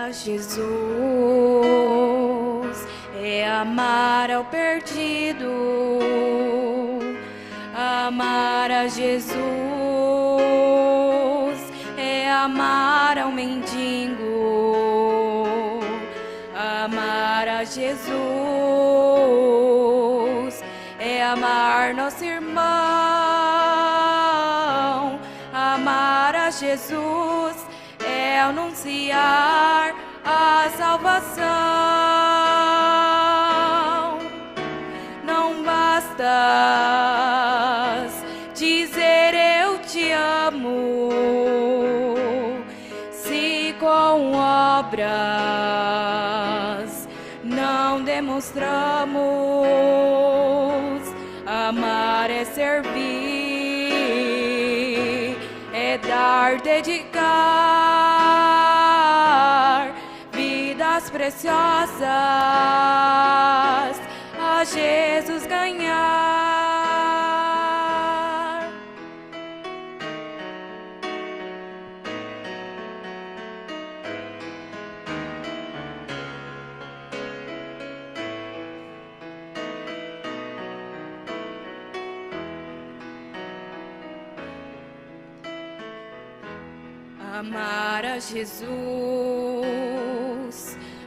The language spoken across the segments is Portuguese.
a Jesus é amar ao perdido, amar a Jesus é amar ao mendigo, amar a Jesus é amar nosso irmão, amar a Jesus é anunciar a salvação. Não basta dizer eu te amo, se com obras não demonstramos. Amar é servir, é dar, dedicar vidas preciosas a Jesus ganhar. Amar a Jesus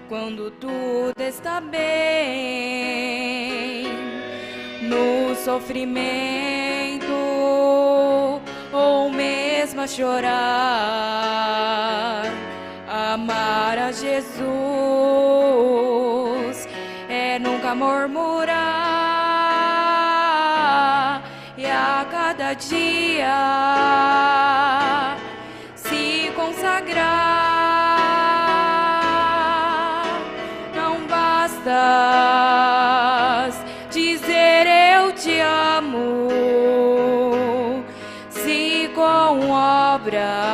quando tudo está bem, no sofrimento ou mesmo a chorar. Amar a Jesus é nunca murmurar e a cada dia consagrar. Não basta dizer eu te amo, se com obras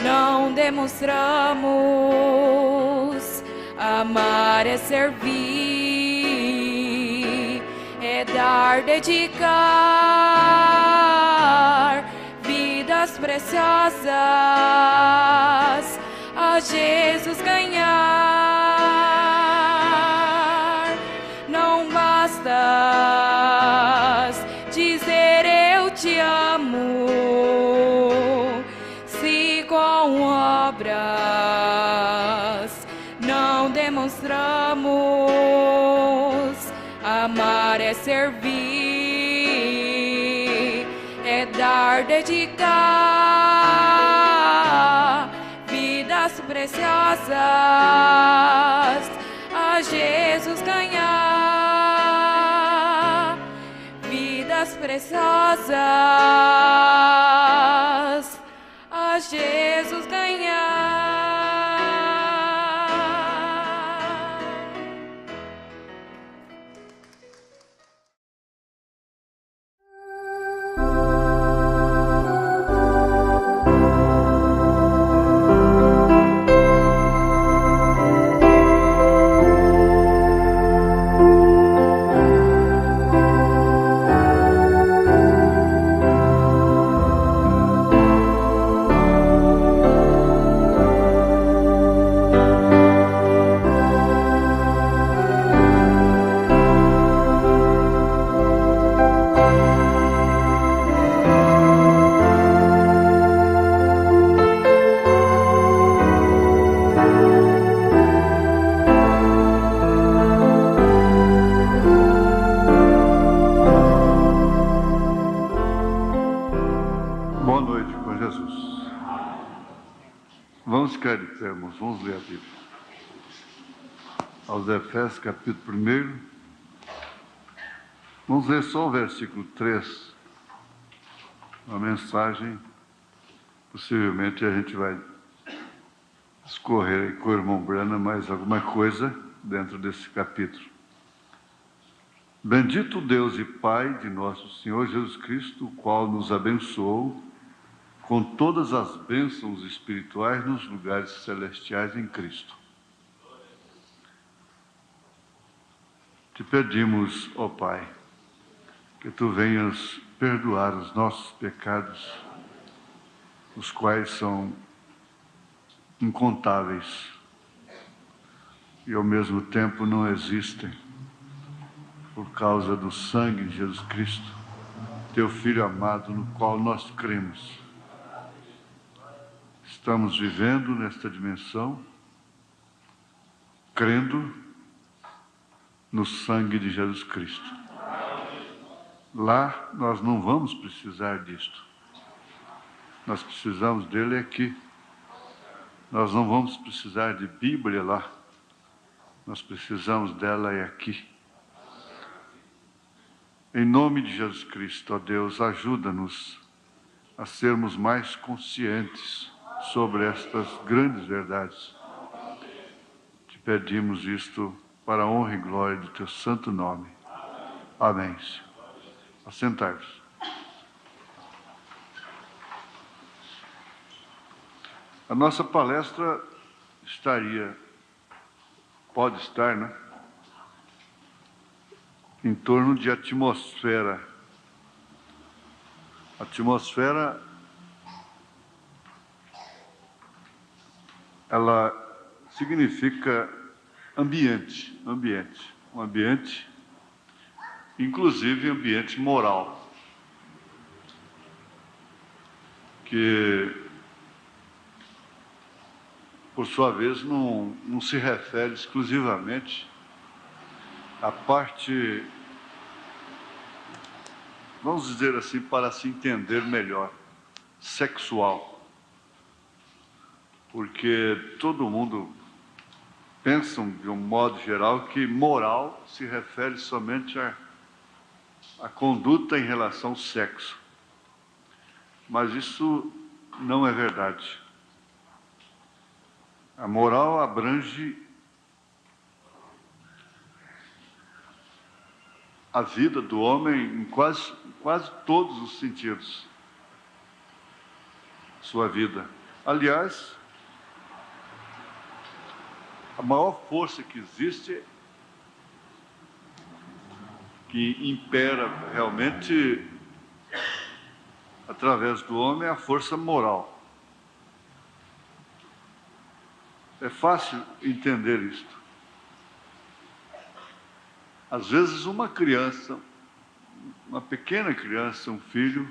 não demonstramos. Amar é servir, é dar, dedicar vidas preciosas a Jesus ganhar. Não basta dizer eu te amo, se com obras não demonstramos. Amar é servir, é dar, dedicar vidas preciosas a Jesus ganhar. Vidas preciosas a Jesus ganhar. Vamos ler a Bíblia. Aos Efésios, capítulo 1. Vamos ler só o versículo 3. Uma mensagem, possivelmente a gente vai escorrer aí com o irmão Brana mais alguma coisa dentro desse capítulo. Bendito Deus e Pai de nosso Senhor Jesus Cristo, o qual nos abençoou com todas as bênçãos espirituais nos lugares celestiais em Cristo. Te pedimos, ó Pai, que Tu venhas perdoar os nossos pecados, os quais são incontáveis e ao mesmo tempo não existem por causa do sangue de Jesus Cristo, teu Filho amado, no qual nós cremos. Estamos vivendo nesta dimensão, crendo no sangue de Jesus Cristo. Lá nós não vamos precisar disto. Nós precisamos dele aqui. Nós não vamos precisar de Bíblia lá. Nós precisamos dela aqui. Em nome de Jesus Cristo, ó Deus, ajuda-nos a sermos mais conscientes sobre estas grandes verdades. Te pedimos isto para a honra e glória do teu santo nome. Amém. Assentai-vos. A nossa palestra pode estar, né? Em torno de atmosfera. Atmosfera, ela significa ambiente, um ambiente, inclusive ambiente moral, que, por sua vez, não se refere exclusivamente à parte, vamos dizer assim, para se entender melhor, sexual. Porque todo mundo pensa, de um modo geral, que moral se refere somente à conduta em relação ao sexo. Mas isso não é verdade. A moral abrange a vida do homem em quase todos os sentidos. Sua vida. Aliás, a maior força que existe, que impera realmente através do homem, é a força moral. É fácil entender isto. Às vezes uma criança, uma pequena criança, um filho,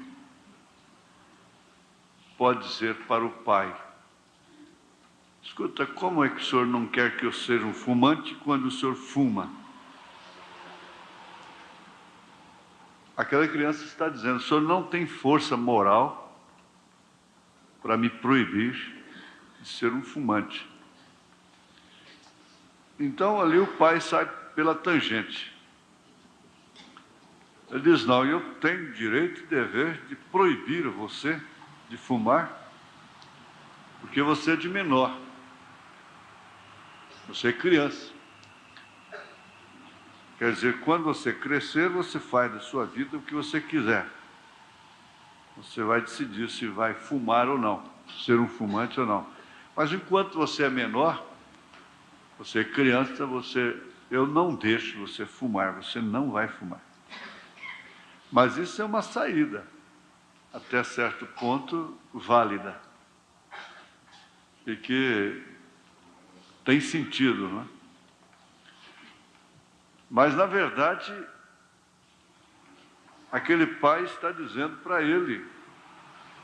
pode dizer para o pai: escuta, como é que o senhor não quer que eu seja um fumante quando o senhor fuma? Aquela criança está dizendo: o senhor não tem força moral para me proibir de ser um fumante. Então ali o pai sai pela tangente. Ele diz: não, eu tenho direito e dever de proibir você de fumar, porque você é de menor. Você é criança. Quer dizer, quando você crescer, você faz da sua vida o que você quiser. Você vai decidir se vai fumar ou não, ser um fumante ou não. Mas enquanto você é menor, você é criança, eu não deixo você fumar, você não vai fumar. Mas isso é uma saída, até certo ponto, válida. E que tem sentido, não é? Mas, na verdade, aquele pai está dizendo para ele: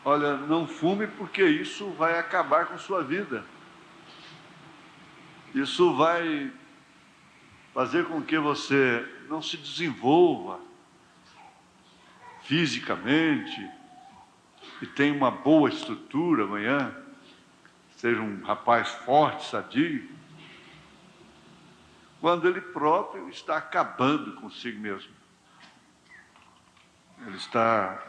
olha, não fume porque isso vai acabar com sua vida. Isso vai fazer com que você não se desenvolva fisicamente e tenha uma boa estrutura amanhã, seja um rapaz forte, sadio, quando ele próprio está acabando consigo mesmo. Ele está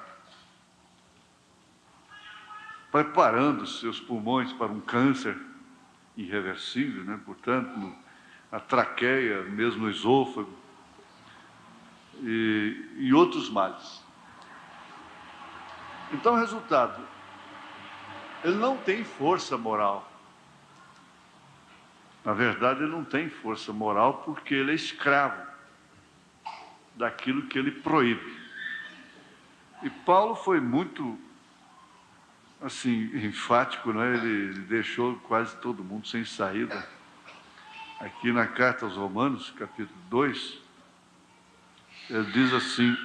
preparando os seus pulmões para um câncer irreversível, né? Portanto, a traqueia, mesmo o esôfago e outros males. Então, resultado, ele não tem força moral. Na verdade, ele não tem força moral porque ele é escravo daquilo que ele proíbe. E Paulo foi muito assim, enfático, não é? Ele deixou quase todo mundo sem saída. Aqui na carta aos Romanos, capítulo 2, ele diz assim,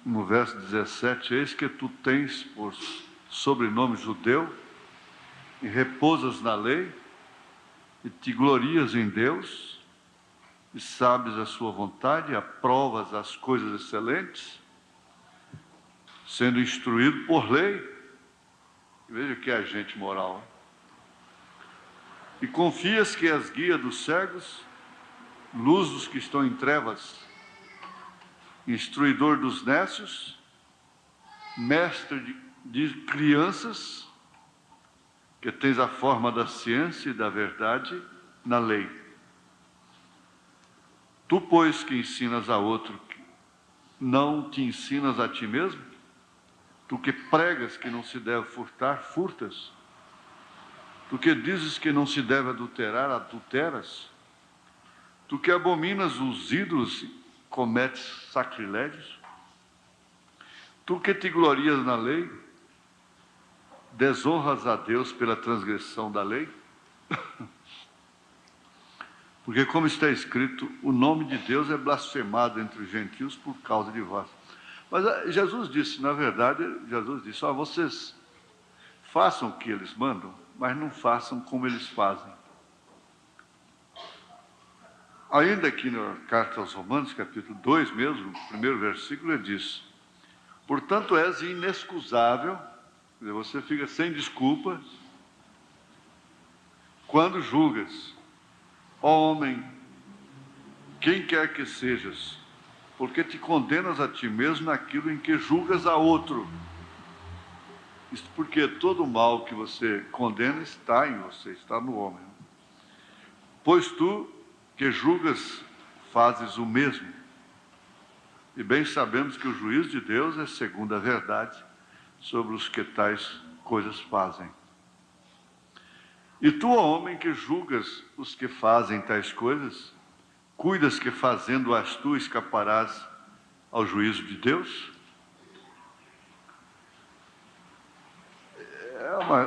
no verso 17: eis que tu tens por sobrenome judeu, e repousas na lei, e te glorias em Deus, e sabes a sua vontade, e aprovas as coisas excelentes, sendo instruído por lei. Veja que é agente moral. Hein? E confias que és guia dos cegos, luz dos que estão em trevas, instruidor dos nécios, mestre de crianças, que tens a forma da ciência e da verdade na lei. Tu, pois, que ensinas a outro, não te ensinas a ti mesmo? Tu que pregas que não se deve furtar, furtas? Tu que dizes que não se deve adulterar, adulteras? Tu que abominas os ídolos, cometes sacrilégios? Tu que te glorias na lei, desonras a Deus pela transgressão da lei? Porque, como está escrito, o nome de Deus é blasfemado entre os gentios por causa de vós. Mas Jesus disse, na verdade, Jesus disse: vocês façam o que eles mandam, mas não façam como eles fazem. Ainda aqui na carta aos Romanos, capítulo 2 mesmo, no primeiro versículo, ele diz: portanto, és inexcusável, quer dizer, você fica sem desculpa, quando julgas, ó homem, quem quer que sejas, porque te condenas a ti mesmo naquilo em que julgas a outro. Isto porque todo o mal que você condena está em você, está no homem. Pois tu, que julgas, fazes o mesmo. E bem sabemos que o juízo de Deus é segundo a verdade sobre os que tais coisas fazem. E tu, ó homem, que julgas os que fazem tais coisas, cuidas que fazendo-as tu escaparás ao juízo de Deus?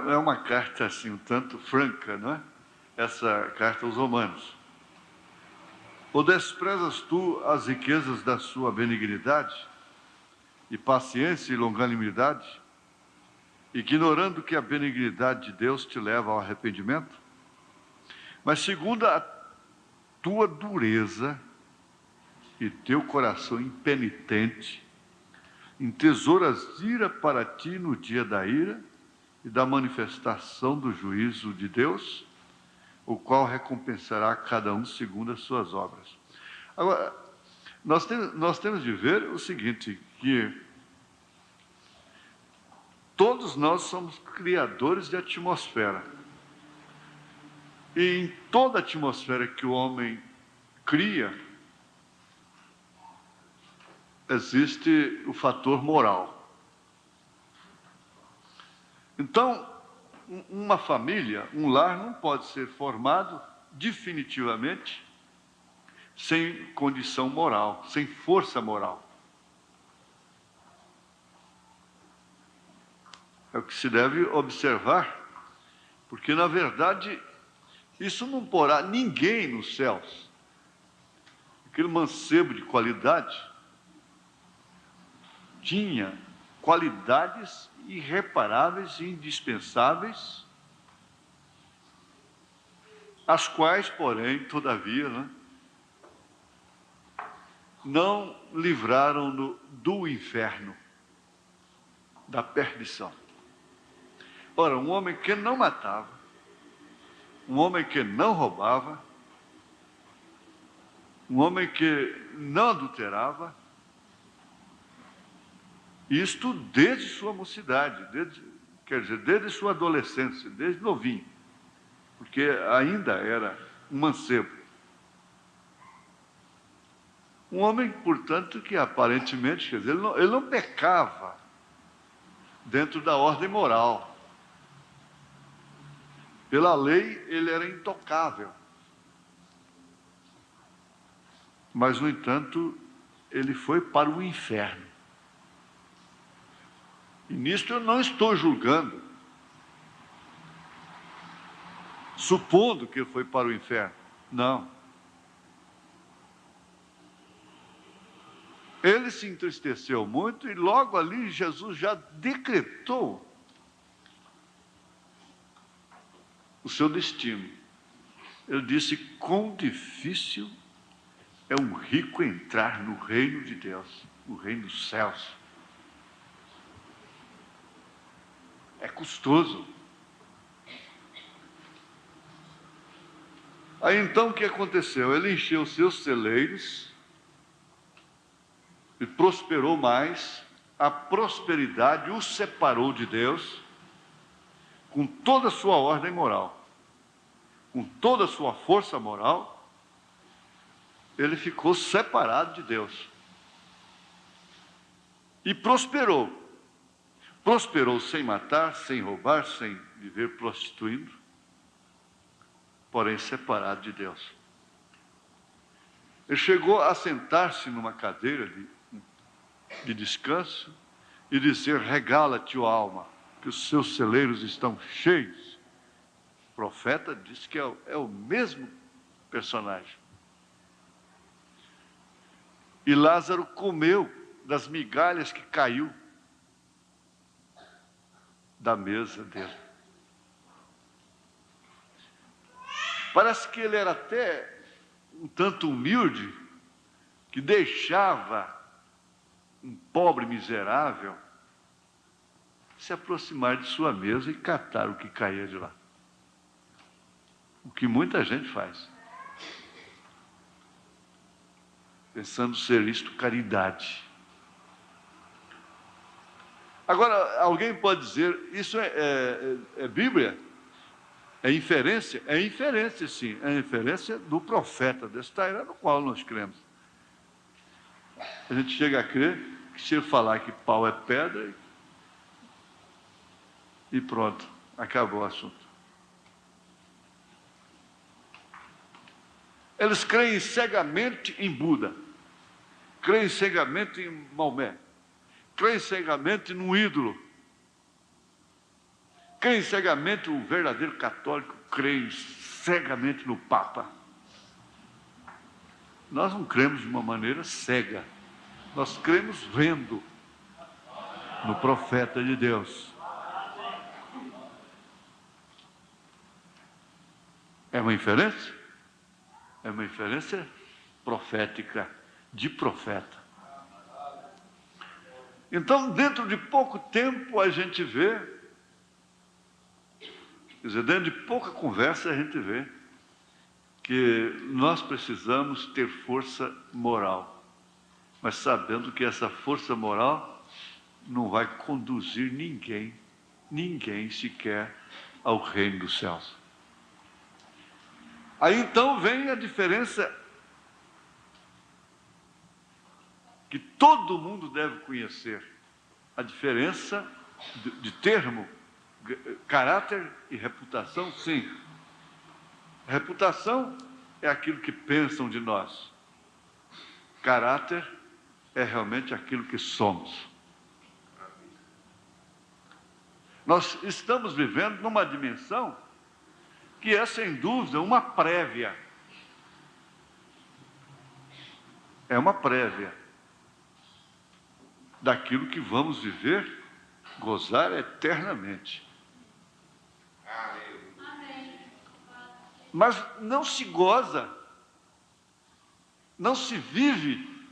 É uma carta assim, um tanto franca, não é? Essa carta aos Romanos. Ou desprezas tu as riquezas da sua benignidade, e paciência e longanimidade, ignorando que a benignidade de Deus te leva ao arrependimento? Mas segundo a tua dureza e teu coração impenitente, entesouras ira para ti no dia da ira e da manifestação do juízo de Deus, o qual recompensará cada um segundo as suas obras. Agora, nós temos de ver o seguinte, que todos nós somos criadores de atmosfera. E em toda a atmosfera que o homem cria, existe o fator moral. Então, uma família, um lar, não pode ser formado definitivamente sem condição moral, sem força moral. É o que se deve observar, porque, na verdade, isso não porá ninguém nos céus. Aquele mancebo de qualidade tinha qualidades irreparáveis e indispensáveis, as quais, porém, todavia, não livraram-no do inferno, da perdição. Ora, um homem que não matava, um homem que não roubava, um homem que não adulterava, isto desde sua mocidade, desde sua adolescência, desde novinho, porque ainda era um mancebo. Um homem, portanto, que aparentemente, quer dizer, ele não pecava dentro da ordem moral. Pela lei, ele era intocável. Mas, no entanto, ele foi para o inferno. E nisto eu não estou julgando supondo que ele foi para o inferno. Não. Ele se entristeceu muito e logo ali Jesus já decretou o seu destino. Ele disse: quão difícil é um rico entrar no reino de Deus, no reino dos céus. É custoso. Aí então o que aconteceu? Ele encheu os seus celeiros e prosperou mais. A prosperidade o separou de Deus com toda a sua ordem moral, com toda a sua força moral. Ele ficou separado de Deus e prosperou. Prosperou sem matar, sem roubar, sem viver prostituindo, porém separado de Deus. Ele chegou a sentar-se numa cadeira de descanso e dizer: regala-te, ó alma, que os seus celeiros estão cheios. O profeta diz que é o mesmo personagem. E Lázaro comeu das migalhas que caiu da mesa dele. Parece que ele era até um tanto humilde, que deixava um pobre miserável se aproximar de sua mesa e catar o que caía de lá. O que muita gente faz, pensando ser isto caridade. Agora, alguém pode dizer: isso é Bíblia? É inferência? É inferência, sim. É inferência do profeta desta era no qual nós cremos. A gente chega a crer que se ele falar que pau é pedra, e pronto, acabou o assunto. Eles creem cegamente em Buda, creem cegamente em Maomé, creem cegamente num ídolo, creem cegamente, o verdadeiro católico crê cegamente no Papa. Nós não cremos de uma maneira cega, nós cremos vendo no profeta de Deus. É uma inferência? É uma inferência profética, de profeta. Então, dentro de pouco tempo, a gente vê, quer dizer, dentro de pouca conversa, a gente vê que nós precisamos ter força moral, mas sabendo que essa força moral não vai conduzir ninguém sequer ao reino dos céus. Aí então vem a diferença que todo mundo deve conhecer, a diferença de termo, caráter e reputação. Sim, reputação é aquilo que pensam de nós, caráter é realmente aquilo que somos. Nós estamos vivendo numa dimensão que é, sem dúvida, uma prévia. É uma prévia daquilo que vamos viver, gozar eternamente. Mas não se goza, não se vive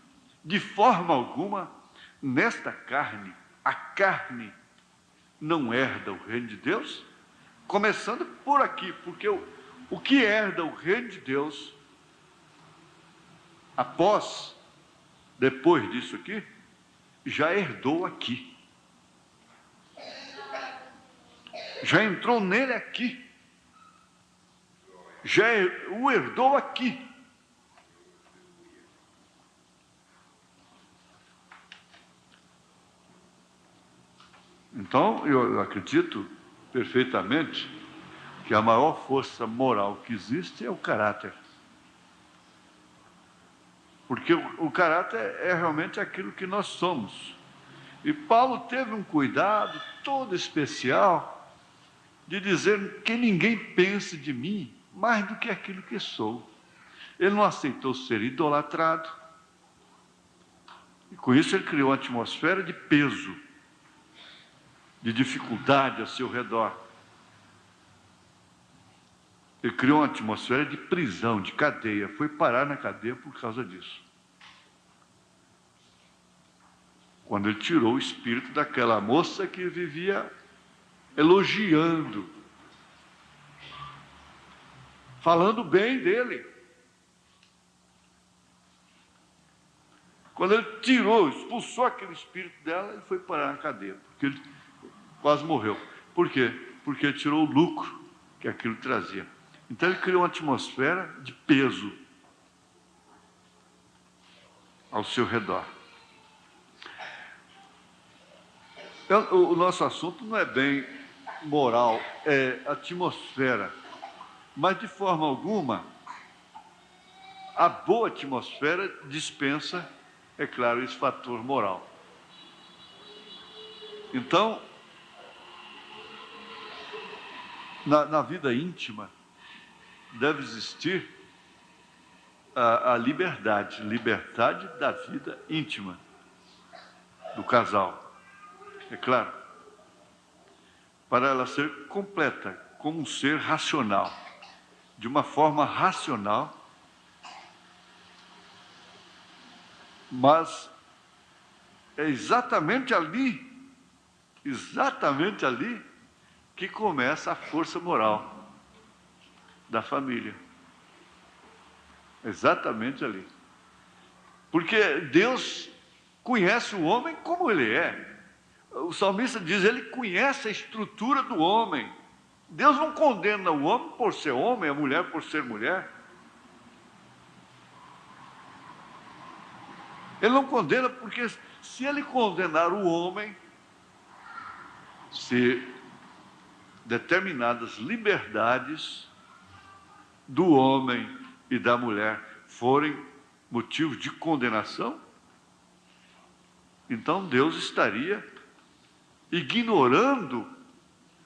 de forma alguma nesta carne. A carne não herda o reino de Deus, começando por aqui, porque o que herda o reino de Deus, depois disso aqui, já herdou aqui. Já entrou nele aqui. Já o herdou aqui. Então, eu acredito perfeitamente que a maior força moral que existe é o caráter. Porque o caráter é realmente aquilo que nós somos. E Paulo teve um cuidado todo especial de dizer que ninguém pense de mim mais do que aquilo que sou. Ele não aceitou ser idolatrado. E com isso ele criou uma atmosfera de peso, de dificuldade ao seu redor. Ele criou uma atmosfera de prisão, de cadeia. Foi parar na cadeia por causa disso. Quando ele tirou o espírito daquela moça que vivia elogiando, falando bem dele. Quando ele tirou, expulsou aquele espírito dela, ele foi parar na cadeia, porque ele quase morreu. Por quê? Porque ele tirou o lucro que aquilo trazia. Então ele criou uma atmosfera de peso ao seu redor. O nosso assunto não é bem moral, é atmosfera. Mas, de forma alguma, a boa atmosfera dispensa, é claro, esse fator moral. Então, na vida íntima, deve existir a liberdade da vida íntima do casal. É claro, para ela ser completa, como um ser racional, de uma forma racional, mas é exatamente ali que começa a força moral da família. Exatamente ali. Porque Deus conhece o homem como ele é. O salmista diz, ele conhece a estrutura do homem. Deus não condena o homem por ser homem, a mulher por ser mulher. Ele não condena porque se ele condenar o homem, se determinadas liberdades do homem e da mulher forem motivos de condenação, então Deus estaria ignorando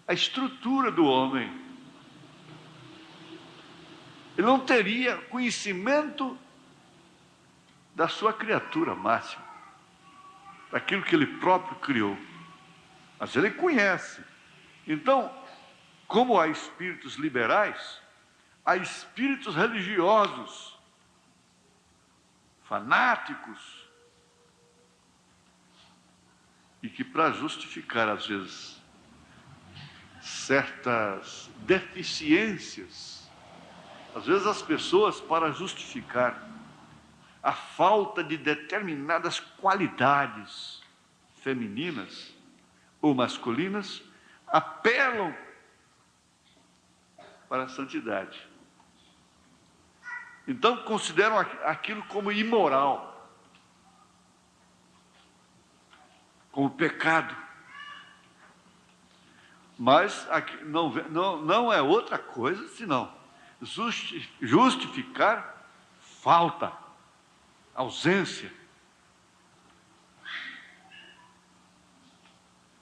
a estrutura do homem. Ele não teria conhecimento da sua criatura máxima, daquilo que ele próprio criou. Mas ele conhece. Então, como há espíritos liberais, há espíritos religiosos, fanáticos, e que, para justificar, às vezes, certas deficiências, às vezes as pessoas, para justificar a falta de determinadas qualidades femininas ou masculinas, apelam para a santidade. Então, consideram aquilo como imoral, como pecado. Mas não é outra coisa senão justificar falta, ausência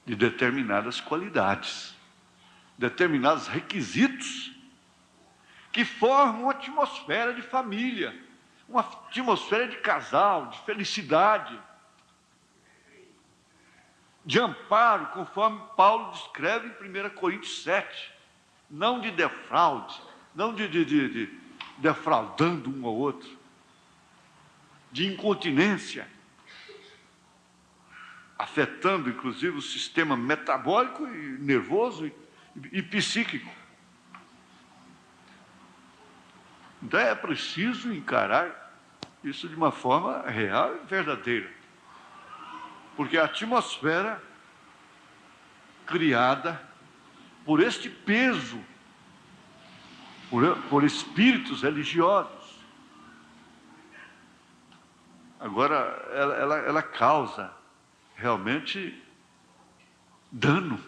de determinadas qualidades, determinados requisitos que formam uma atmosfera de família, uma atmosfera de casal, de felicidade, de amparo, conforme Paulo descreve em 1 Coríntios 7, não de defraude, não de defraudando um ao outro, de incontinência, afetando inclusive o sistema metabólico e nervoso e psíquico. Então é preciso encarar isso de uma forma real e verdadeira. Porque a atmosfera criada por este peso, por espíritos religiosos, agora ela causa realmente dano.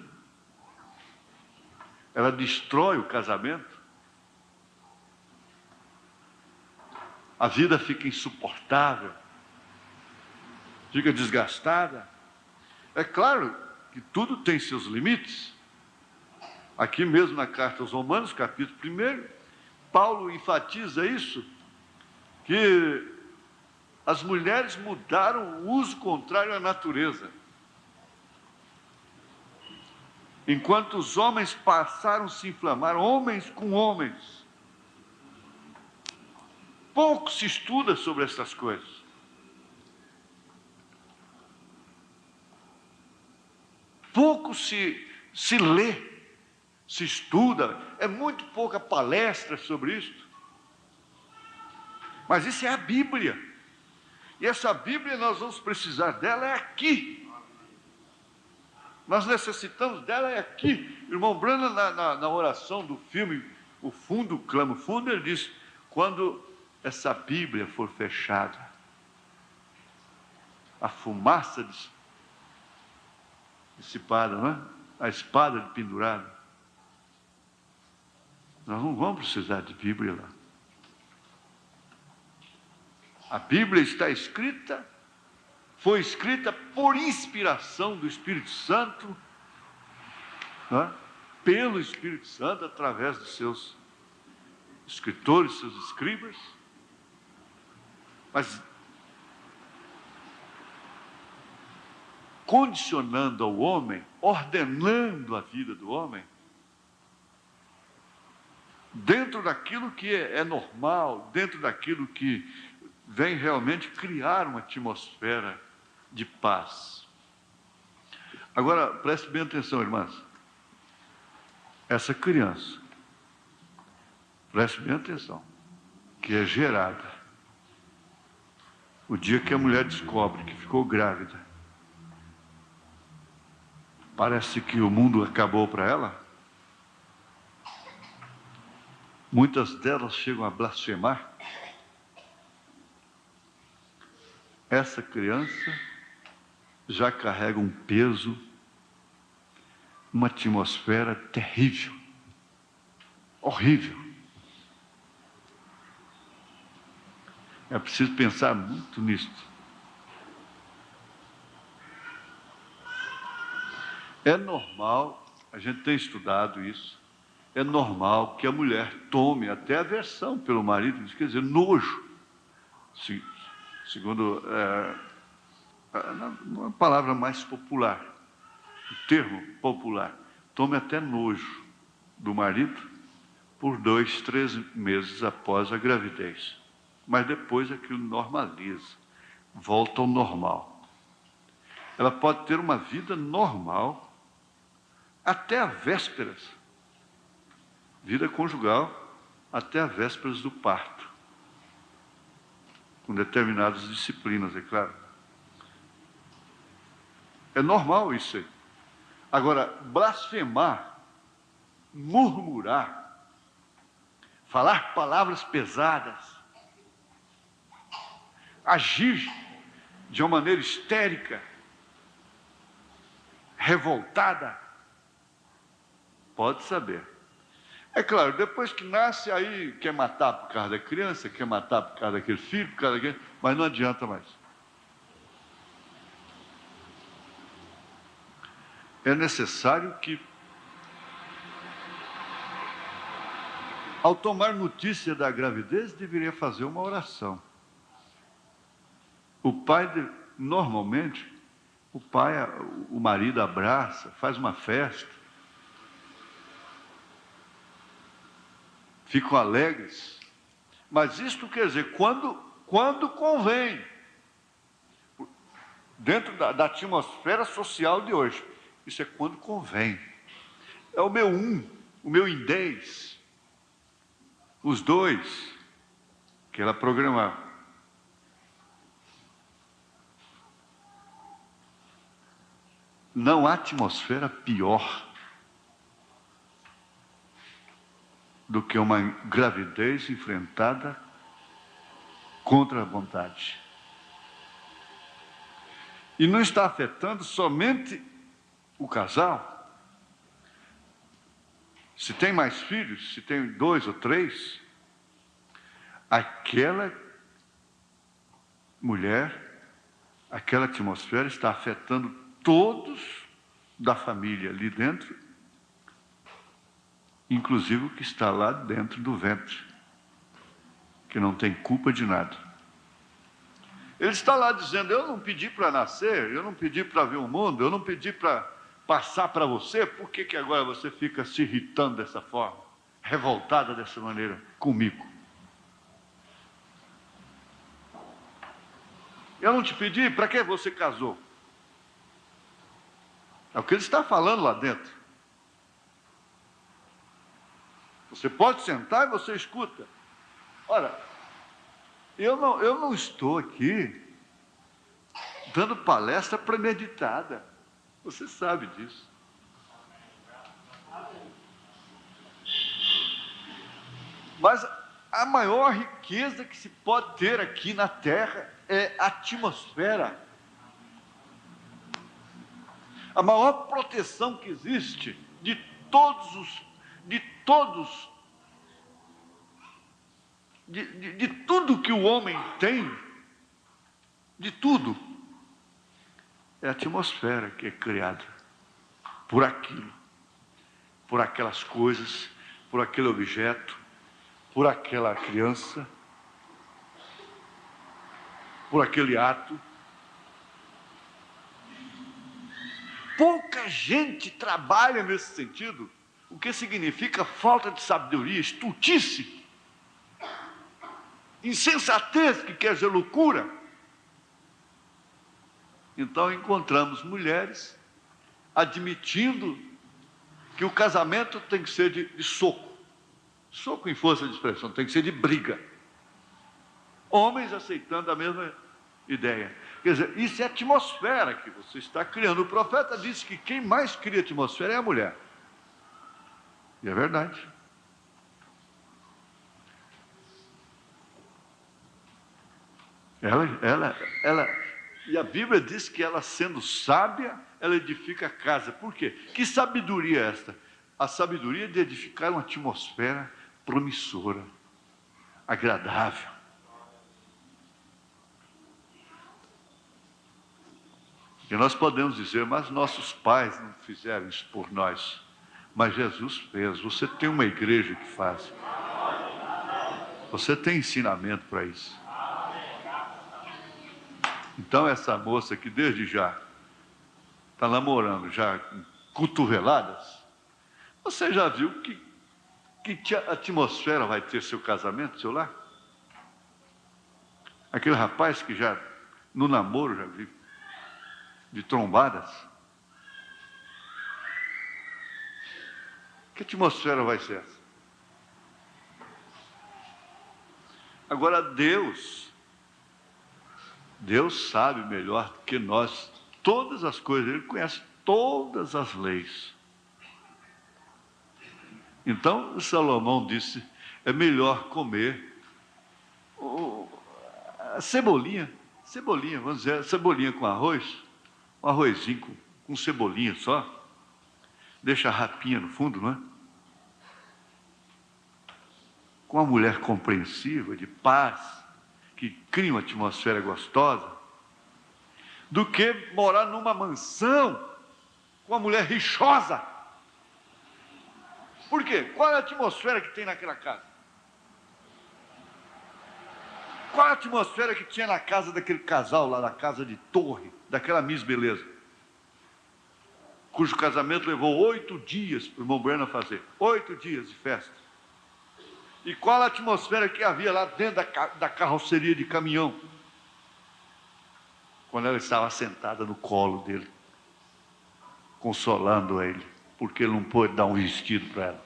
Ela destrói o casamento. A vida fica insuportável, fica desgastada. É claro que tudo tem seus limites, Aqui mesmo na carta aos Romanos, capítulo 1, Paulo enfatiza isso, que as mulheres mudaram o uso contrário à natureza. Enquanto os homens passaram a se inflamar, homens com homens. Pouco se estuda sobre essas coisas. Pouco se lê, se estuda. É muito pouca palestra sobre isso. Mas isso é a Bíblia. E essa Bíblia nós vamos precisar dela é aqui. Nós necessitamos dela é aqui. Irmão Branham, na oração do filme O Fundo Clama o Fundo, ele diz: quando essa Bíblia for fechada, a fumaça dissipada, não é? A espada pendurada, nós não vamos precisar de Bíblia lá. A Bíblia está escrita, foi escrita por inspiração do Espírito Santo, não é? Pelo Espírito Santo, através dos seus escritores, seus escribas, mas condicionando ao homem, ordenando a vida do homem, dentro daquilo que é normal, dentro daquilo que vem realmente criar uma atmosfera de paz. Agora, preste bem atenção, irmãs. Essa criança, preste bem atenção, que é gerada, o dia que a mulher descobre que ficou grávida, parece que o mundo acabou para ela. Muitas delas chegam a blasfemar. Essa criança já carrega um peso, uma atmosfera terrível, horrível. É preciso pensar muito nisso. É normal, a gente tem estudado isso, é normal que a mulher tome até aversão pelo marido, quer dizer, nojo. Segundo uma palavra mais popular, o termo popular, tome até nojo do marido por 2, 3 meses após a gravidez. Mas depois aquilo normaliza, volta ao normal. Ela pode ter uma vida normal até a vésperas, vida conjugal até a vésperas do parto, com determinadas disciplinas, é claro. É normal isso aí. Agora, blasfemar, murmurar, falar palavras pesadas, agir de uma maneira histérica, revoltada, pode saber. É claro, depois que nasce, aí quer matar por causa da criança, quer matar por causa daquele filho, por causa daquele, mas não adianta mais. É necessário que, ao tomar notícia da gravidez, deveria fazer uma oração. O pai, normalmente, o marido abraça, faz uma festa, ficam alegres, mas isto quer dizer, quando convém, dentro da atmosfera social de hoje, isso é quando convém. É o meu indês, os dois, que ela programar. Não há atmosfera pior do que uma gravidez enfrentada contra a vontade. E não está afetando somente o casal. Se tem mais filhos, se tem 2 ou 3, aquela mulher, aquela atmosfera está afetando todos da família ali dentro inclusive o que está lá dentro do ventre, que não tem culpa de nada. Ele está lá dizendo: eu não pedi para nascer, eu não pedi para ver o mundo, eu não pedi para passar para você, por que agora você fica se irritando dessa forma, revoltada dessa maneira comigo? Eu não te pedi, para que você casou? É o que ele está falando lá dentro. Você pode sentar e você escuta. Ora, eu não estou aqui dando palestra premeditada. Você sabe disso. Mas a maior riqueza que se pode ter aqui na Terra é a atmosfera. A maior proteção que existe de tudo que o homem tem, de tudo, é a atmosfera que é criada por aquilo, por aquelas coisas, por aquele objeto, por aquela criança, por aquele ato. Pouca gente trabalha nesse sentido, o que significa falta de sabedoria, estultice, insensatez, que quer dizer loucura. Então encontramos mulheres admitindo que o casamento tem que ser de soco, soco em força de expressão, tem que ser de briga. Homens aceitando a mesma ideia. Quer dizer, isso é atmosfera que você está criando. O profeta disse que quem mais cria atmosfera é a mulher. E é verdade. E a Bíblia diz que ela, sendo sábia, ela edifica a casa. Por quê? Que sabedoria é esta? A sabedoria de edificar uma atmosfera promissora, agradável. E nós podemos dizer: mas nossos pais não fizeram isso por nós. Mas Jesus fez. Você tem uma igreja que faz. Você tem ensinamento para isso. Então essa moça que desde já está namorando, já com cotoveladas, você já viu que atmosfera vai ter seu casamento, seu lar? Aquele rapaz que já no namoro já viu de trombadas. Que atmosfera vai ser essa? Agora Deus sabe melhor do que nós todas as coisas, Ele conhece todas as leis. Então Salomão disse: é melhor comer a cebolinha, vamos dizer, cebolinha com arroz, um arrozinho com cebolinha só, deixa a rapinha no fundo, não é? Com uma mulher compreensiva, de paz, que cria uma atmosfera gostosa, do que morar numa mansão com uma mulher rixosa. Por quê? Qual é a atmosfera que tem naquela casa? Qual é a atmosfera que tinha na casa daquele casal lá, na casa de Torre, daquela Miss Beleza, cujo casamento levou 8 dias para o irmão Breno fazer, 8 dias de festa? E qual a atmosfera que havia lá dentro da carroceria de caminhão, quando ela estava sentada no colo dele, consolando ele, porque ele não pôde dar um vestido para ela?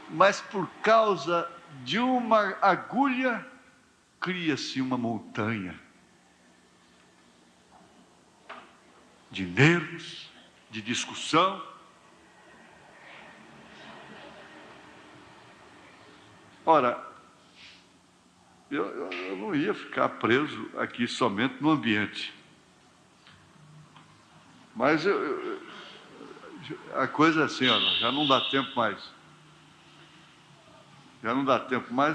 Mas por causa de uma agulha, cria-se uma montanha de nervos, de discussão. Ora, eu não ia ficar preso aqui somente no ambiente. Mas a coisa é assim, olha, já não dá tempo mais.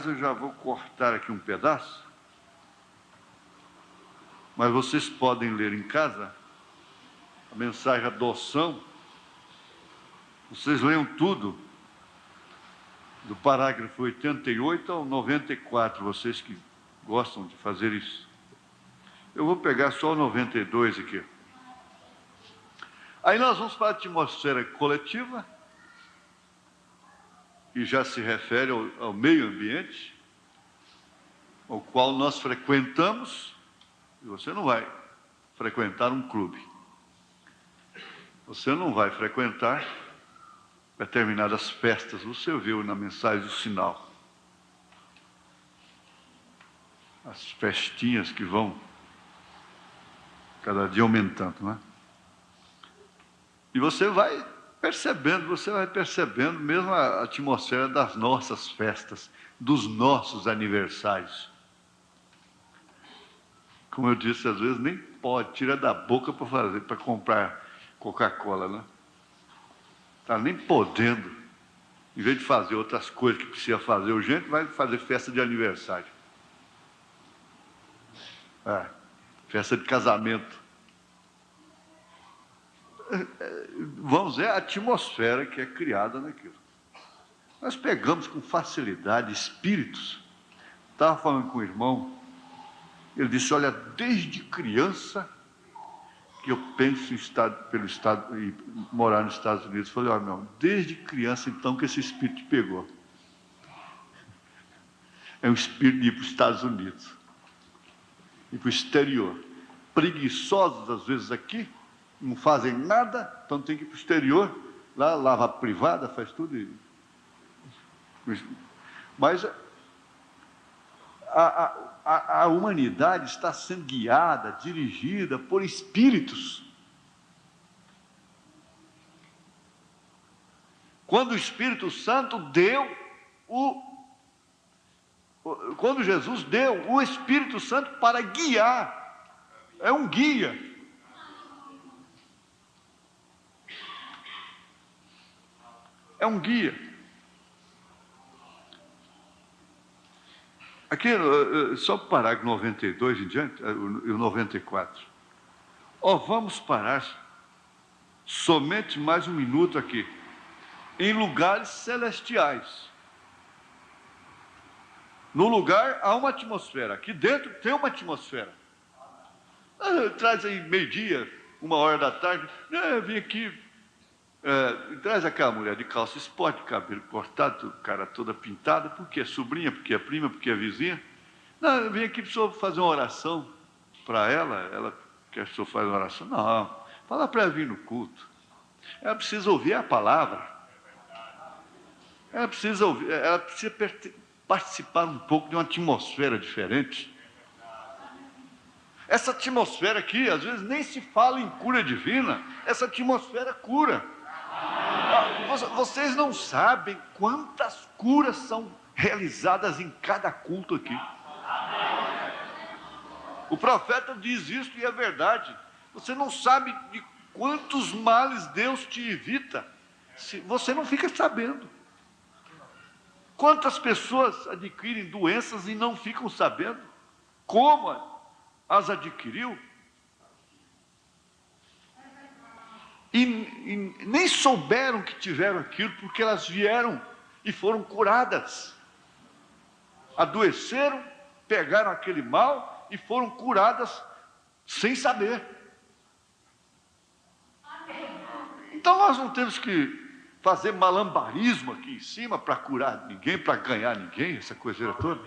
Eu já vou cortar aqui um pedaço. Mas vocês podem ler em casa a mensagem adoção, vocês leiam tudo, do parágrafo 88 ao 94, vocês que gostam de fazer isso. Eu vou pegar só o 92 aqui. Aí nós vamos para a atmosfera coletiva, que já se refere ao meio ambiente, ao qual nós frequentamos, e você não vai frequentar um clube. Você não vai frequentar determinadas festas, você viu na mensagem do sinal. As festinhas que vão cada dia aumentando, não é? E você vai percebendo mesmo a atmosfera das nossas festas, dos nossos aniversários. Como eu disse, às vezes nem pode, tira da boca para comprar Coca-Cola, né? Está nem podendo, em vez de fazer outras coisas que precisa fazer urgente, vai fazer festa de aniversário. Festa de casamento. Vamos ver a atmosfera que é criada naquilo. Nós pegamos com facilidade espíritos. Estava falando com o irmão, ele disse, olha, desde criança que eu penso em morar nos Estados Unidos. Eu falei, olha, meu, desde criança então que esse espírito te pegou. É um espírito de ir para os Estados Unidos, ir para o exterior. Preguiçosos às vezes aqui, não fazem nada, então tem que ir para o exterior, lá lava a privada, faz tudo. Mas a humanidade está sendo guiada, dirigida por espíritos. Quando o Espírito Santo quando Jesus deu o Espírito Santo para guiar, é um guia. É um guia. Aqui, só o parágrafo 92 em diante, e o 94. Vamos parar somente mais um minuto aqui. Em lugares celestiais. No lugar há uma atmosfera. Aqui dentro tem uma atmosfera. Traz aí meio-dia, 1h da tarde. Vim aqui. Traz aquela mulher de calça esporte, cabelo cortado, cara toda pintada, porque é sobrinha, porque é prima, porque é vizinha. Não, eu vim aqui para o senhor fazer uma oração para ela quer que o senhor faça uma oração. Não, fala para ela vir no culto. Ela precisa ouvir a palavra. Ela precisa participar um pouco de uma atmosfera diferente. Essa atmosfera aqui, às vezes nem se fala em cura divina, essa atmosfera cura. Vocês não sabem quantas curas são realizadas em cada culto aqui. O profeta diz isso e é verdade. Você não sabe de quantos males Deus te evita, você não fica sabendo. Quantas pessoas adquirem doenças e não ficam sabendo como as adquiriu? E nem souberam que tiveram aquilo, porque elas vieram e foram curadas. Adoeceram, pegaram aquele mal e foram curadas sem saber. Então nós não temos que fazer malabarismo aqui em cima para curar ninguém, para ganhar ninguém, essa coiseira toda.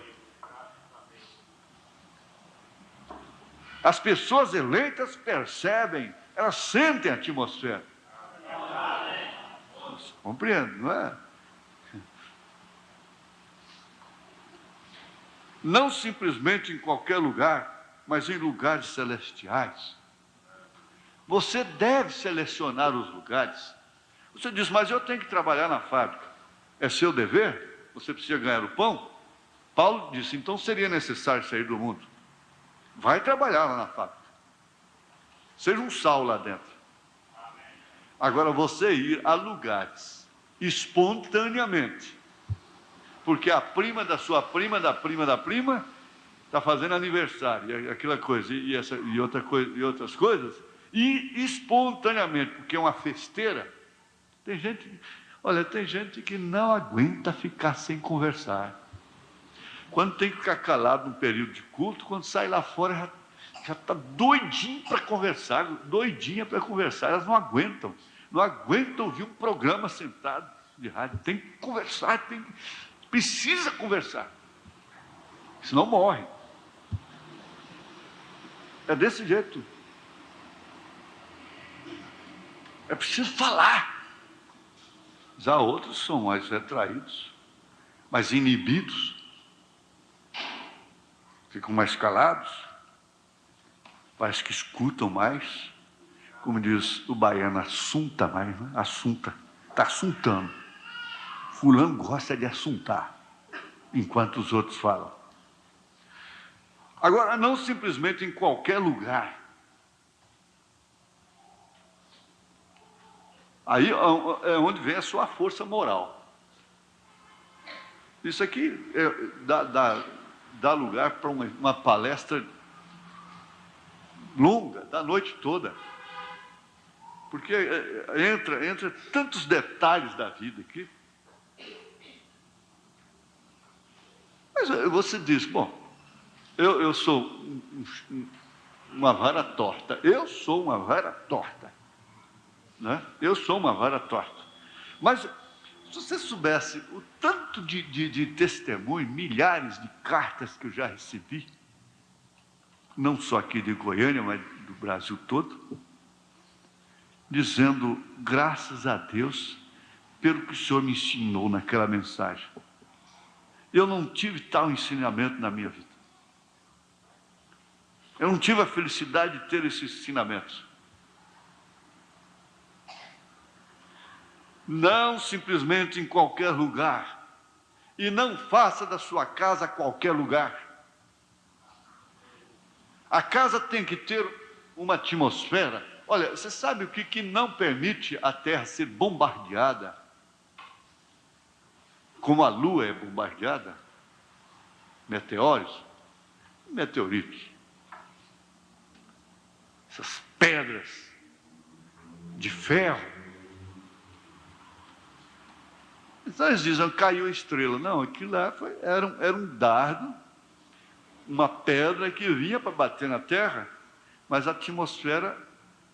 As pessoas eleitas percebem, elas sentem a atmosfera. Você compreende, não é? Não simplesmente em qualquer lugar, mas em lugares celestiais. Você deve selecionar os lugares. Você diz, mas eu tenho que trabalhar na fábrica. É seu dever? Você precisa ganhar o pão? Paulo disse, então seria necessário sair do mundo. Vai trabalhar lá na fábrica. Seja um sal lá dentro. Agora você ir a lugares espontaneamente, porque a prima da sua prima, da prima da prima, está fazendo aniversário, e aquela coisa, e outra coisa, e outras coisas, E espontaneamente, porque é uma festeira, tem gente que não aguenta ficar sem conversar. Quando tem que ficar calado num período de culto, quando sai lá fora, já está doidinho para conversar, doidinha para conversar. Elas não aguentam ouvir um programa sentado de rádio. Tem que conversar, precisa conversar, senão morre. É desse jeito. É preciso falar. Já outros são mais retraídos, mais inibidos, ficam mais calados, parece que escutam mais. Como diz o baiano, assunta mais, né? Assunta, está assuntando. Fulano gosta de assuntar, enquanto os outros falam. Agora, não simplesmente em qualquer lugar. Aí é onde vem a sua força moral. Isso aqui dá lugar para uma palestra longa, da noite toda. Porque entra tantos detalhes da vida aqui. Mas você diz, bom, eu sou uma vara torta. Eu sou uma vara torta. Né? Eu sou uma vara torta. Mas, se você soubesse o tanto de testemunho, milhares de cartas que eu já recebi, não só aqui de Goiânia, mas do Brasil todo, dizendo, graças a Deus, pelo que o Senhor me ensinou naquela mensagem. Eu não tive tal ensinamento na minha vida. Eu não tive a felicidade de ter esses ensinamentos. Não simplesmente em qualquer lugar. E não faça da sua casa qualquer lugar. A casa tem que ter uma atmosfera. Olha, você sabe o que não permite a Terra ser bombardeada? Como a Lua é bombardeada? Meteoros, meteoritos. Essas pedras de ferro. Então eles dizem, caiu a estrela. Não, aquilo lá era um dardo, uma pedra que vinha para bater na Terra, mas a atmosfera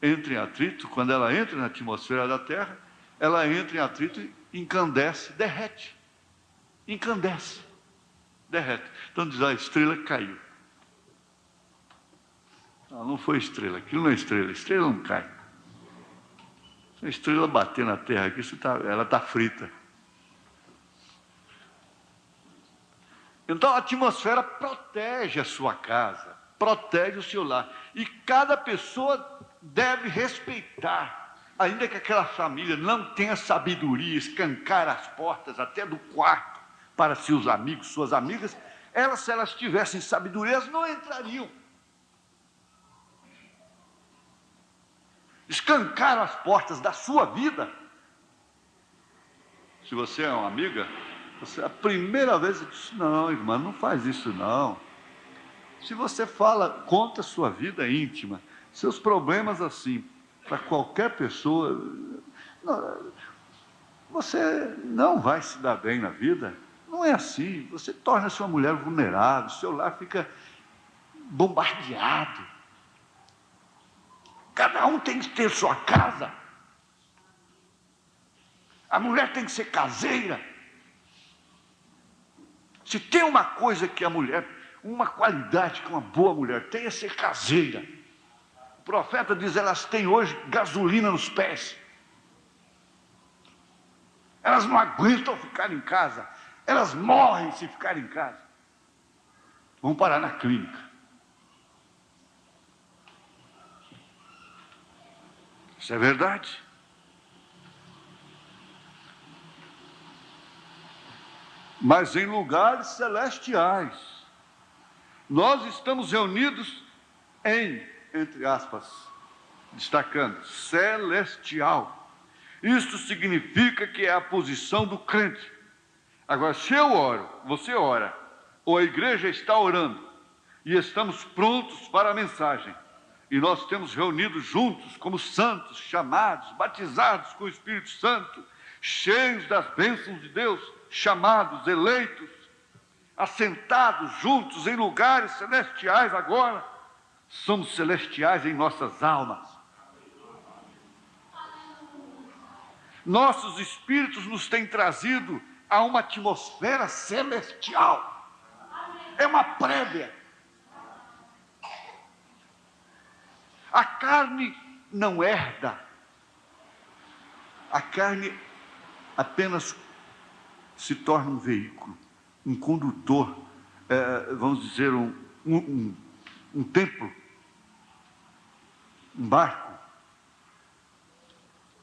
entra em atrito. Quando ela entra na atmosfera da Terra, ela entra em atrito e encandece, derrete. Encandece, derrete. Então diz, a estrela caiu. Não foi estrela, aquilo não é estrela, estrela não cai. Se a estrela bater na Terra aqui, ela está frita. Então a atmosfera protege a sua casa, protege o seu lar. E cada pessoa deve respeitar, ainda que aquela família não tenha sabedoria, escancar as portas até do quarto para seus amigos, suas amigas, se elas tivessem sabedoria, elas não entrariam. Escancaram as portas da sua vida. Se você é uma amiga, a primeira vez você diz, não, irmã, não faz isso não. Se você conta a sua vida íntima, seus problemas assim, para qualquer pessoa, você não vai se dar bem na vida. Não é assim. Você torna-se uma mulher vulnerável, seu lar fica bombardeado. Cada um tem que ter sua casa. A mulher tem que ser caseira. Se tem uma coisa que a mulher, uma qualidade que uma boa mulher tem, é ser caseira. O profeta diz, elas têm hoje gasolina nos pés. Elas não aguentam ficar em casa. Elas morrem se ficarem em casa. Vão parar na clínica. Isso é verdade. Mas em lugares celestiais, nós estamos reunidos entre aspas, destacando, celestial. Isso significa que é a posição do crente. Agora, se eu oro, você ora, ou a igreja está orando, e estamos prontos para a mensagem, e nós temos reunidos juntos como santos, chamados, batizados com o Espírito Santo, cheios das bênçãos de Deus, chamados, eleitos, assentados juntos em lugares celestiais agora, somos celestiais em nossas almas. Nossos espíritos nos têm trazido a uma atmosfera celestial. É uma prévia. A carne não herda. A carne apenas se torna um veículo, um condutor, vamos dizer, um templo, um barco,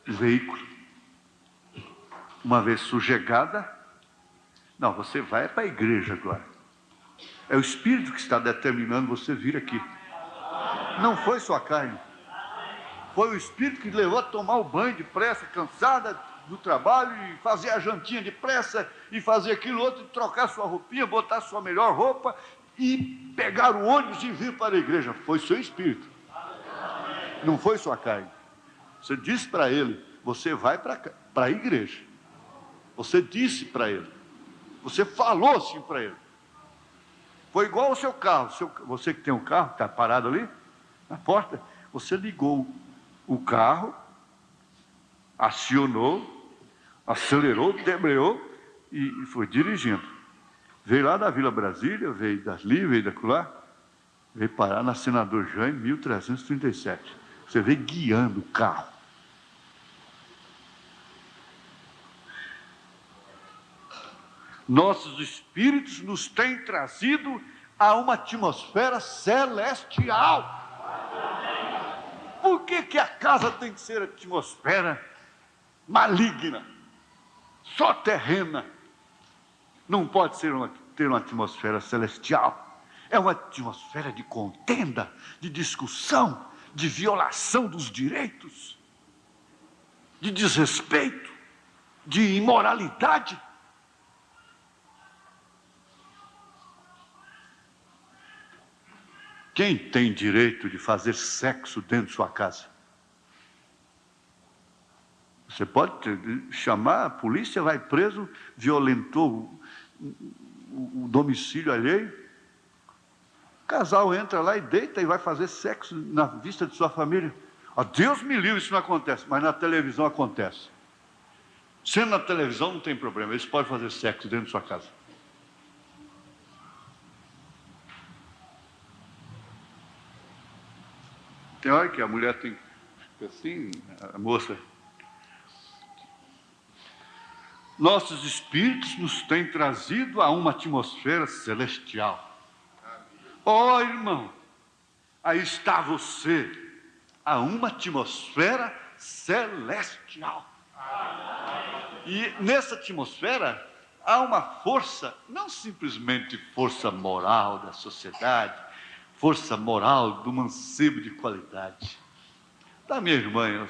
um veículo. Uma vez sujegada, não, você vai para a igreja agora. É o Espírito que está determinando você vir aqui. Não foi sua carne. Foi o Espírito que levou a tomar o banho depressa, cansada do trabalho, e fazer a jantinha depressa, e fazer aquilo outro, e trocar sua roupinha, botar sua melhor roupa, e pegar o ônibus e vir para a igreja. Foi seu Espírito. Não foi sua carne. Você disse para ele, você vai para a igreja. Você disse para ele. Você falou assim para ele. Foi igual ao seu carro. Você que tem um carro, está parado ali, na porta, você ligou o carro, acionou, acelerou, debreou e foi dirigindo. Veio lá da Vila Brasília, veio dali, veio daquela, veio parar na Senador Jaime, 1337. Você veio guiando o carro. Nossos espíritos nos têm trazido a uma atmosfera celestial. Por que a casa tem que ser atmosfera maligna, só terrena? Não pode ter uma atmosfera celestial. É uma atmosfera de contenda, de discussão, de violação dos direitos, de desrespeito, de imoralidade. Quem tem direito de fazer sexo dentro de sua casa? Você pode chamar a polícia, vai preso, violentou o domicílio alheio. O casal entra lá e deita e vai fazer sexo na vista de sua família. Oh, Deus me livre, isso não acontece, mas na televisão acontece. Sendo na televisão não tem problema, eles podem fazer sexo dentro de sua casa. Tem hora que a mulher tem assim, a moça. Nossos espíritos nos têm trazido a uma atmosfera celestial. Oh, irmão, aí está você, a uma atmosfera celestial. E nessa atmosfera há uma força, não simplesmente força moral da sociedade, força moral do mancebo de qualidade. Da minha irmã,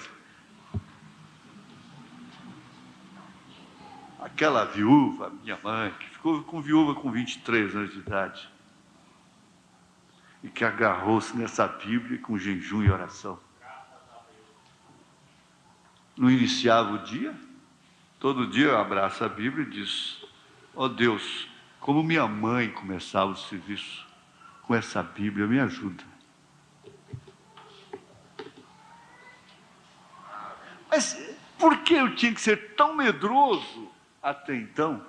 aquela viúva, minha mãe, que ficou com viúva com 23 anos de idade, e que agarrou-se nessa Bíblia com jejum e oração. Não iniciava o dia, todo dia eu abraço a Bíblia e diz: ó Deus, como minha mãe começava o serviço com essa Bíblia, me ajuda. Mas por que eu tinha que ser tão medroso até então?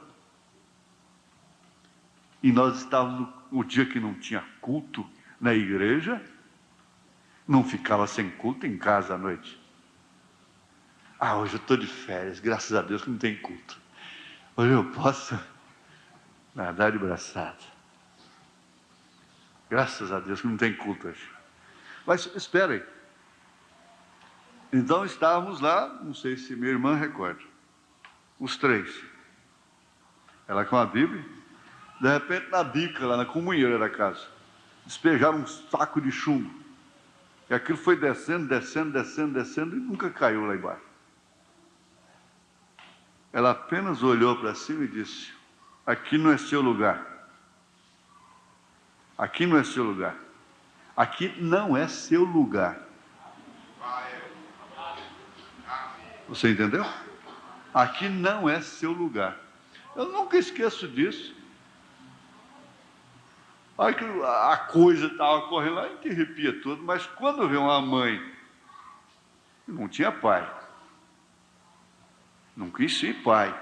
E nós estávamos no dia que não tinha culto na igreja, não ficava sem culto em casa à noite. Ah, hoje eu estou de férias, graças a Deus que não tem culto. Hoje eu posso nadar de braçada. Graças a Deus que não tem culto hoje. Mas espera aí. Então estávamos lá, não sei se minha irmã recorda, os três. Ela com a Bíblia, de repente na bica, lá na comunheira da casa, despejaram um saco de chumbo. E aquilo foi descendo e nunca caiu lá embaixo. Ela apenas olhou para cima e disse: aqui não é seu lugar. Aqui não é seu lugar. Aqui não é seu lugar. Você entendeu? Aqui não é seu lugar. Eu nunca esqueço disso. Aí que a coisa estava correndo lá, a gente arrepia tudo, mas quando vê uma mãe que não tinha pai, não quis ser pai,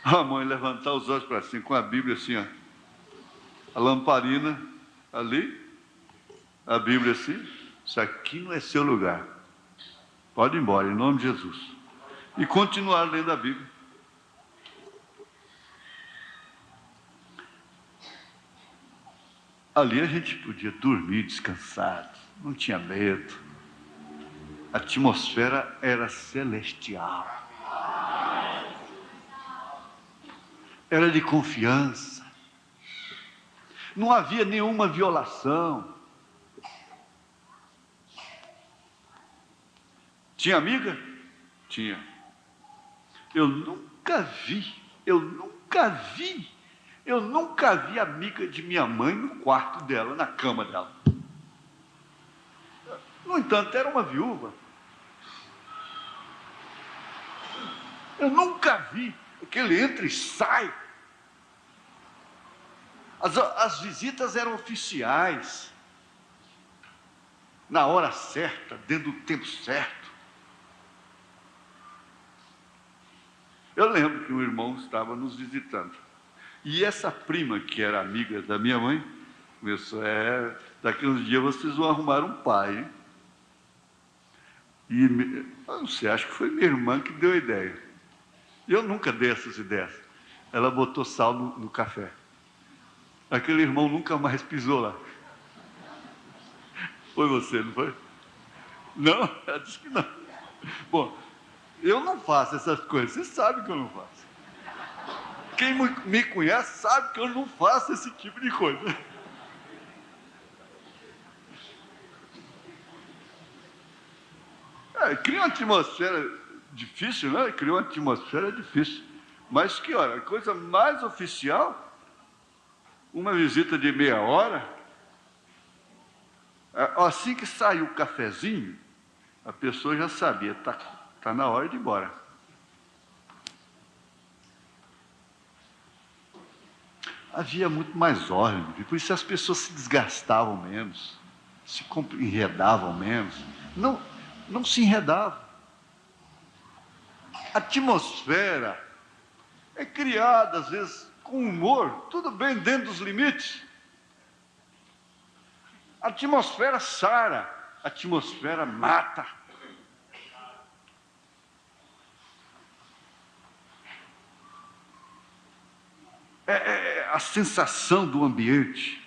a mãe levantar os olhos para cima com a Bíblia assim, ó, a lamparina ali, a Bíblia assim, isso aqui não é seu lugar, pode ir embora, em nome de Jesus. E continuar lendo a Bíblia. Ali a gente podia dormir descansado, não tinha medo. A atmosfera era celestial. Era de confiança. Não havia nenhuma violação. Tinha amiga? Tinha. Eu nunca vi a amiga de minha mãe no quarto dela, na cama dela. No entanto, era uma viúva. Eu nunca vi aquele entra e sai. As visitas eram oficiais, na hora certa, dentro do tempo certo. Eu lembro que um irmão estava nos visitando. E essa prima, que era amiga da minha mãe, começou, daqui uns dias vocês vão arrumar um pai, hein? E eu não sei, acho que foi minha irmã que deu a ideia. Eu nunca dei essas ideias. Ela botou sal no café. Aquele irmão nunca mais pisou lá. Foi você, não foi? Não? Ela disse que não. Bom, eu não faço essas coisas, você sabe que eu não faço. Quem me conhece sabe que eu não faço esse tipo de coisa. Cria uma atmosfera difícil, né? Cria uma atmosfera difícil. Mas que hora? A coisa mais oficial, uma visita de meia hora, assim que saiu o cafezinho, a pessoa já sabia, tá na hora de ir embora. Havia muito mais ordem, por isso as pessoas se desgastavam menos, se enredavam menos. Não se enredavam. A atmosfera é criada, às vezes, com humor, tudo bem dentro dos limites. A atmosfera sara, a atmosfera mata. A sensação do ambiente,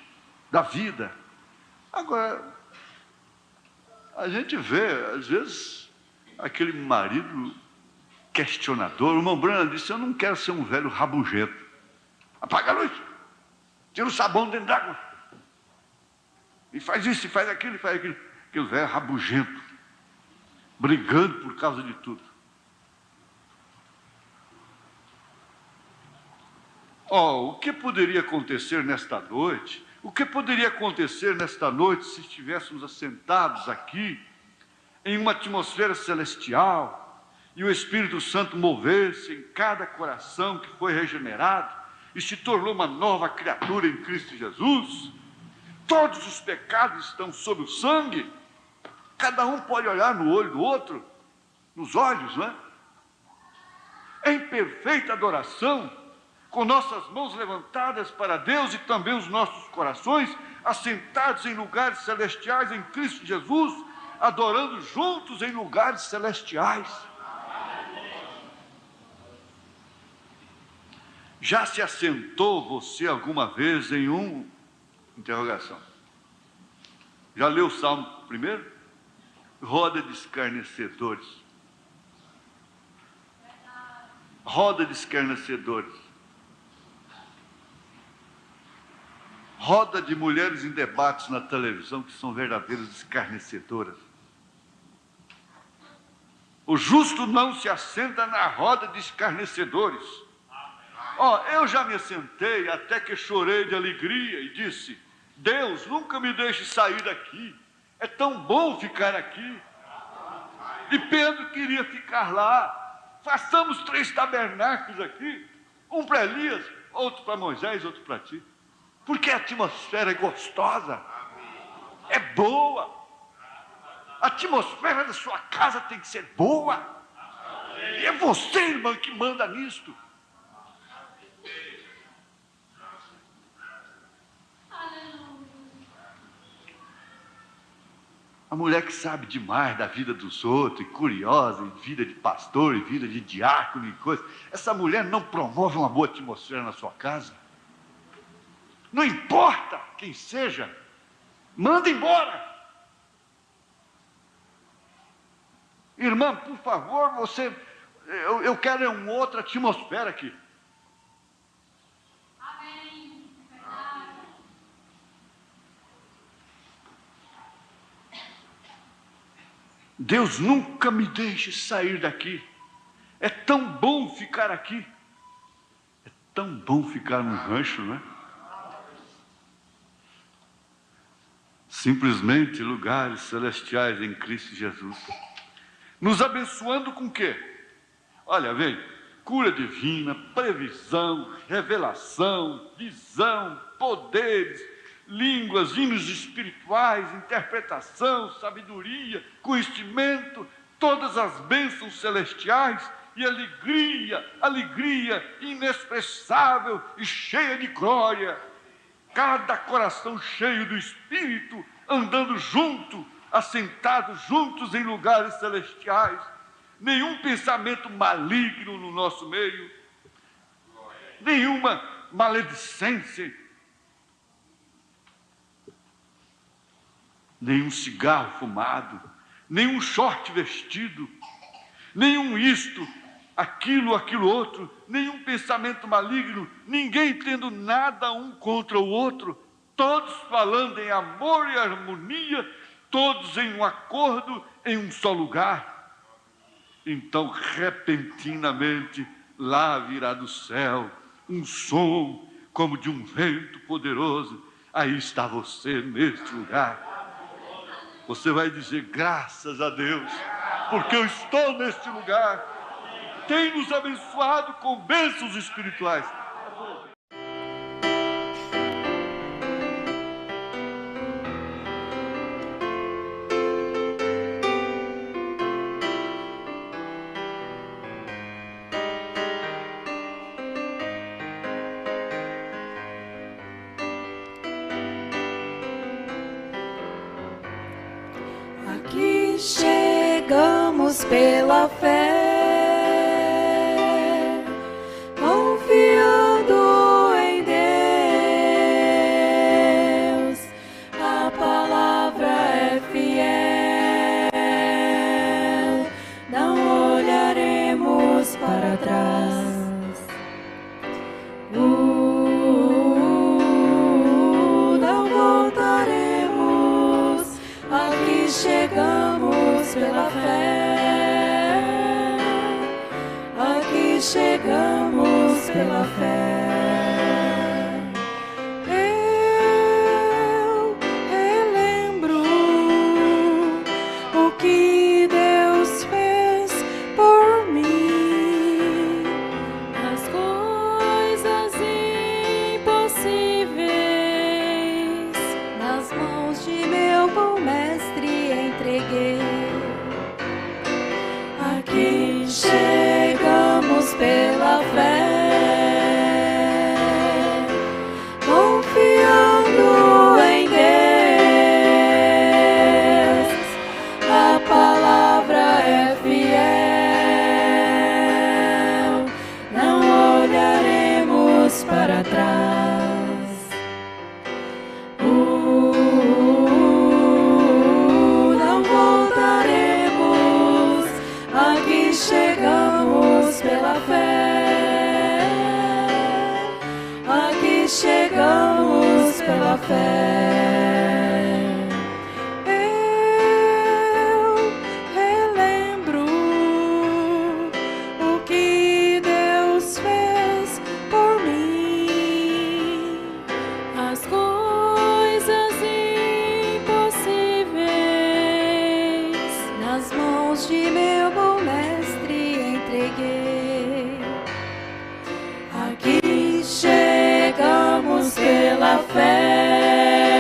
da vida. Agora, a gente vê, às vezes, aquele marido questionador. O irmão Branham disse, eu não quero ser um velho rabugento. Apaga a luz, tira o sabão dentro d'água. E faz isso, e faz aquilo, e faz aquilo. Aquele velho rabugento, brigando por causa de tudo. O que poderia acontecer nesta noite? O que poderia acontecer nesta noite se estivéssemos assentados aqui, em uma atmosfera celestial, e o Espírito Santo mover-se em cada coração que foi regenerado e se tornou uma nova criatura em Cristo Jesus? Todos os pecados estão sob o sangue, cada um pode olhar no olho do outro, nos olhos, não é? Em perfeita adoração, com nossas mãos levantadas para Deus e também os nossos corações, assentados em lugares celestiais em Cristo Jesus, adorando juntos em lugares celestiais. Já se assentou você alguma vez em um... Interrogação. Já leu o Salmo primeiro? Roda de escarnecedores. Roda de escarnecedores. Roda de mulheres em debates na televisão que são verdadeiras escarnecedoras. O justo não se assenta na roda de escarnecedores. Eu já me assentei até que chorei de alegria e disse, Deus, nunca me deixe sair daqui. É tão bom ficar aqui. E Pedro queria ficar lá. Façamos 3 tabernáculos aqui. Um para Elias, outro para Moisés, outro para ti. Porque a atmosfera é gostosa. É boa. A atmosfera da sua casa tem que ser boa. E é você, irmã, que manda nisto. A mulher que sabe demais da vida dos outros, e curiosa, e vida de pastor, e vida de diácono e coisa, essa mulher não promove uma boa atmosfera na sua casa. Não importa quem seja, manda embora. Irmã, por favor, eu quero uma outra atmosfera aqui. Deus, nunca me deixe sair daqui. É tão bom ficar aqui. É tão bom ficar num rancho, não é? Simplesmente lugares celestiais em Cristo Jesus. Nos abençoando com o quê? Olha, vem, cura divina, previsão, revelação, visão, poderes, línguas, hinos espirituais, interpretação, sabedoria, conhecimento, todas as bênçãos celestiais e alegria inexpressável e cheia de glória. Cada coração cheio do Espírito, andando junto, assentados juntos em lugares celestiais. Nenhum pensamento maligno no nosso meio, nenhuma maledicência, nenhum cigarro fumado, nenhum short vestido, nenhum isto, aquilo outro, nenhum pensamento maligno, ninguém tendo nada um contra o outro, todos falando em amor e harmonia, todos em um acordo, em um só lugar. Então, repentinamente, lá virá do céu um som como de um vento poderoso. Aí está você neste lugar. Você vai dizer, graças a Deus, porque eu estou neste lugar. Tem nos abençoado com bênçãos espirituais. Aqui chegamos pela fé, confiando em Deus. A palavra é fiel, não olharemos para trás. Não voltaremos. Aqui chegamos pela fé. Aqui chegamos pela fé. Eu relembro o que Deus fez por mim. As coisas impossíveis nas mãos de meu bom mestre entreguei. Aqui chegamos pela fé, confiando em Deus. A palavra é fiel, não olharemos para trás. Não voltaremos. Aqui chegamos pela fé. Aqui chegamos pela fé. Eu relembro o que Deus fez por mim. As coisas chegamos pela fé,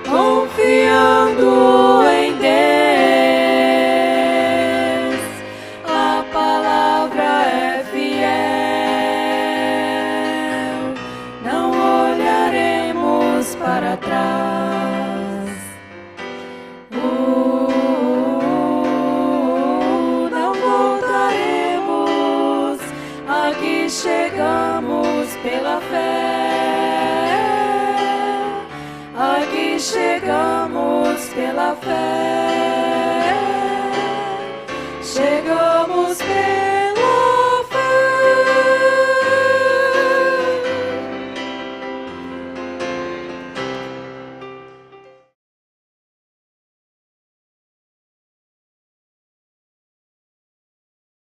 confiando em Deus. A palavra é fiel, não olharemos para trás. Não voltaremos. Aqui chegamos pela fé. Aqui chegamos pela fé. Chegou.